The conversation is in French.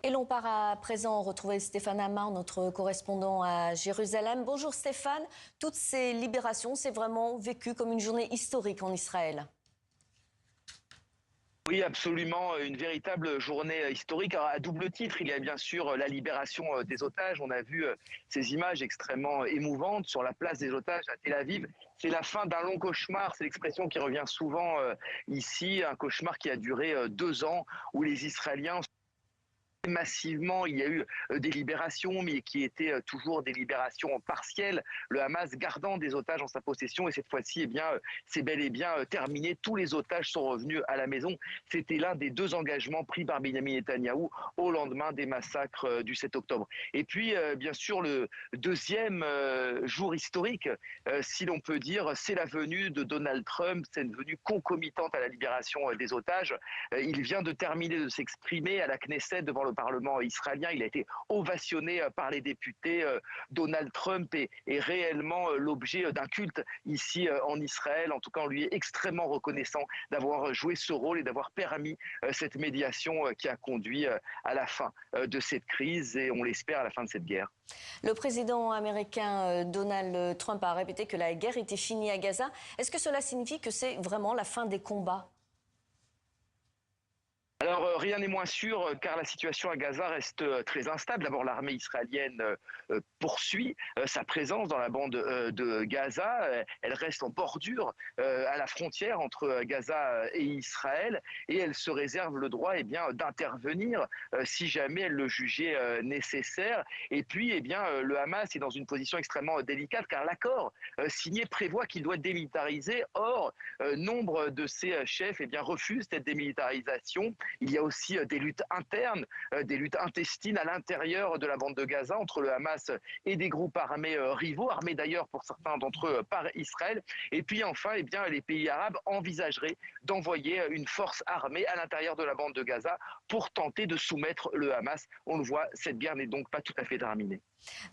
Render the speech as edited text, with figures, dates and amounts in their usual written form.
Et l'on part à présent retrouver Stéphane Amar, notre correspondant à Jérusalem. Bonjour Stéphane, toutes ces libérations, c'est vraiment vécu comme une journée historique en Israël. Oui, absolument, une véritable journée historique. Alors, à double titre, il y a bien sûr la libération des otages. On a vu ces images extrêmement émouvantes sur la place des otages à Tel Aviv. C'est la fin d'un long cauchemar, c'est l'expression qui revient souvent ici, un cauchemar qui a duré 2 ans, où les Israéliens massivement, il y a eu des libérations, mais qui étaient toujours des libérations partielles. Le Hamas gardant des otages en sa possession, et cette fois-ci, eh bien, c'est bel et bien terminé. Tous les otages sont revenus à la maison. C'était l'un des 2 engagements pris par Benyamin Netanyahou au lendemain des massacres du 7 octobre. Et puis, bien sûr, le deuxième jour historique, si l'on peut dire, c'est la venue de Donald Trump. C'est une venue concomitante à la libération des otages. Il vient de terminer de s'exprimer à la Knesset devant le Parlement israélien. Il a été ovationné par les députés. Donald Trump est réellement l'objet d'un culte ici en Israël. En tout cas, on lui est extrêmement reconnaissant d'avoir joué ce rôle et d'avoir permis cette médiation qui a conduit à la fin de cette crise et on l'espère à la fin de cette guerre. Le président américain Donald Trump a répété que la guerre était finie à Gaza. Est-ce que cela signifie que c'est vraiment la fin des combats ? Alors, rien n'est moins sûr car la situation à Gaza reste très instable. D'abord, l'armée israélienne poursuit sa présence dans la bande de Gaza. Elle reste en bordure à la frontière entre Gaza et Israël et elle se réserve le droit d'intervenir si jamais elle le jugeait nécessaire. Et puis, le Hamas est dans une position extrêmement délicate car l'accord signé prévoit qu'il doit être démilitarisé. Or, nombre de ses chefs refusent cette démilitarisation. Il y a aussi des luttes internes, des luttes intestines à l'intérieur de la bande de Gaza entre le Hamas et des groupes armés rivaux, armés d'ailleurs pour certains d'entre eux par Israël. Et puis enfin, les pays arabes envisageraient d'envoyer une force armée à l'intérieur de la bande de Gaza pour tenter de soumettre le Hamas. On le voit, cette guerre n'est donc pas tout à fait terminée.